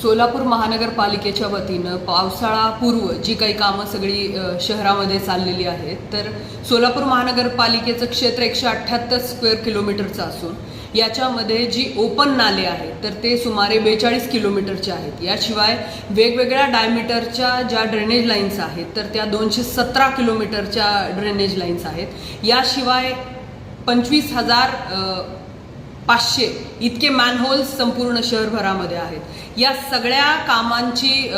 सोलापूर महानगरपालिकेच्या वतीनं पावसाळापूर्व जी काही कामं सगळी शहरामध्ये चाललेली आहेत, तर सोलापूर महानगरपालिकेचं क्षेत्र 178 स्क्वेअर किलोमीटरचं असून याच्यामध्ये जी ओपन नाले आहेत तर ते सुमारे 42 किलोमीटरचे आहेत। याशिवाय वेगवेगळ्या डायमीटरच्या ज्या ड्रेनेज लाईन्स आहेत तर त्या 217 किलोमीटरच्या ड्रेनेज लाईन्स आहेत। याशिवाय 25,500 इतके मॅनहोल्स संपूर्ण शहरभरामध्ये आहेत। या सगळ्या कामांची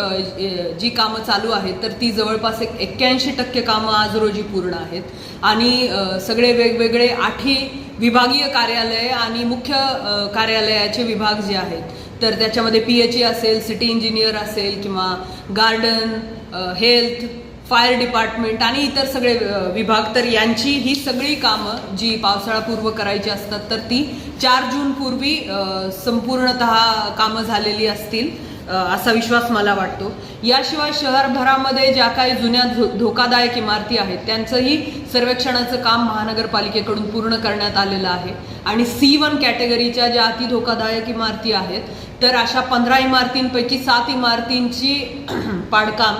जी कामं चालू आहेत तर ती जवळपास 81% कामं आज रोजी पूर्ण आहेत आणि सगळे वेगवेगळे 8 विभागीय कार्यालय आणि मुख्य कार्यालयाचे विभाग जे आहेत तर त्याच्यामध्ये PHE असेल, सिटी इंजिनियर असेल किंवा गार्डन, हेल्थ, फायर डिपार्टमेंट आणि इतर सगळे विभाग तर यांची ही सगळी कामं जी पावसाळापूर्व करायची असतात तर ती 4 जून पूर्वी संपूर्णतः कामं झालेली असतील असा विश्वास मला वाटतो। याशिवाय शहरभरामध्ये ज्या काही जुन्या धोकादायक इमारती आहेत त्यांचंही सर्वेक्षणाचं काम महानगरपालिकेकडून पूर्ण करण्यात आलेलं आहे आणि C1 कॅटेगरीच्या ज्या अति धोकादायक इमारती आहेत तर अशा 15 इमारतींपैकी 7 इमारतींची पाडकाम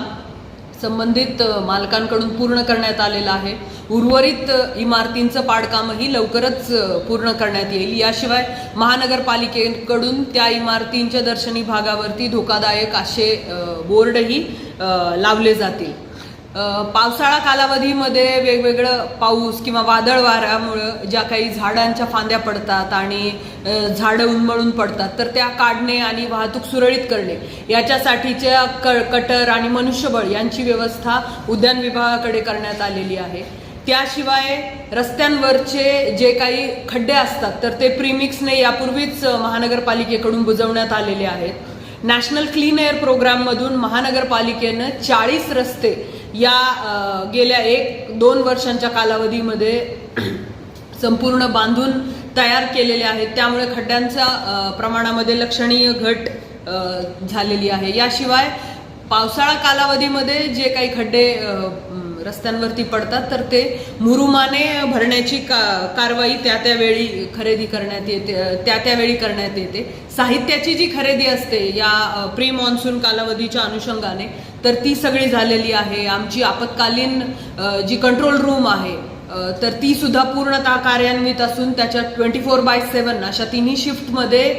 संबंधित मालकांकडून पूर्ण करण्यात आलेलं आहे। उर्वरित इमारतींचं पाडकामही लवकरच पूर्ण करण्यात येईल। याशिवाय महानगरपालिकेकडून त्या इमारतींच्या दर्शनी भागावरती धोकादायक असे बोर्डही लावले जातील। पावसाळा कालावधीमध्ये वेगवेगळं पाऊस किंवा वादळ वाऱ्यामुळे ज्या काही झाडांच्या फांद्या पडतात आणि झाडं उन्मळून पडतात तर त्या काढणे आणि वाहतूक सुरळीत करणे याच्यासाठीच्या कटर आणि मनुष्यबळ यांची व्यवस्था उद्यान विभागाकडे करण्यात आलेली आहे। त्याशिवाय रस्त्यांवरचे जे काही खड्डे असतात तर ते प्रीमिक्सने यापूर्वीच महानगरपालिकेकडून बुजवण्यात आलेले आहेत। नॅशनल क्लीन एअर प्रोग्राममधून महानगरपालिकेनं 40 रस्ते या गेल्या 1-2 वर्षांच्या कालावधीमध्ये संपूर्ण बांधून तयार केलेले आहेत। त्यामुळे खड्ड्यांच्या प्रमाणामध्ये लक्षणीय घट झालेली आहे। याशिवाय पावसाळा कालावधीमध्ये जे काही खड्डे रस्त्यांवरती पडतात तर ते मुरुमाने भरण्याची कारवाई त्यावेळी खरेदी करण्यात येते त्यावेळी करण्यात येते। साहित्याची जी खरेदी असते या प्री मॉन्सून कालावधीच्या अनुषंगाने तर ती सगळी झालेली आहे। आमची आपत्कालीन जी कंट्रोल रूम आहे तर ती सुद्धा पूर्णतः कार्यान्वित असून त्याच्यात 24/7 अशा 3 शिफ्टमध्ये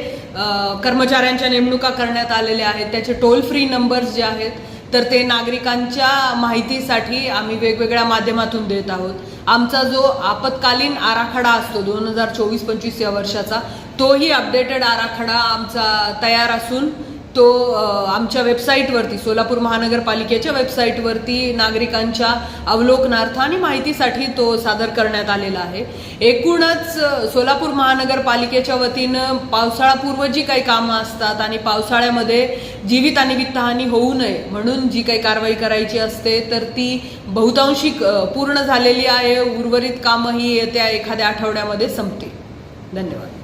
कर्मचाऱ्यांच्या नेमणुका करण्यात आलेल्या आहेत। त्याचे टोल फ्री नंबर्स जे आहेत तर ते नागरिकांच्या माहितीसाठी आम्ही वेगवेगळ्या माध्यमातून देत आहोत। आमचा जो आपत्कालीन आराखडा असतो 2024-25 या वर्षाचा तोही अपडेटेड आराखडा आमचा तयार असून तो आमच्या वेबसाईटवरती सोलापूर महानगरपालिकेच्या वेबसाईटवरती नागरिकांच्या अवलोकनार्थ आणि माहितीसाठी तो सादर करण्यात आलेला आहे। एकूणच सोलापूर महानगरपालिकेच्या वतीनं पावसाळापूर्व जी काही कामं असतात आणि पावसाळ्यामध्ये जीवित आणि वित्तहानी होऊ नये म्हणून जी काही कारवाई करायची असते तर ती बहुतांशी पूर्ण झालेली आहे। उर्वरित कामंही येत्या एखाद्या आठवड्यामध्ये संपतील। धन्यवाद।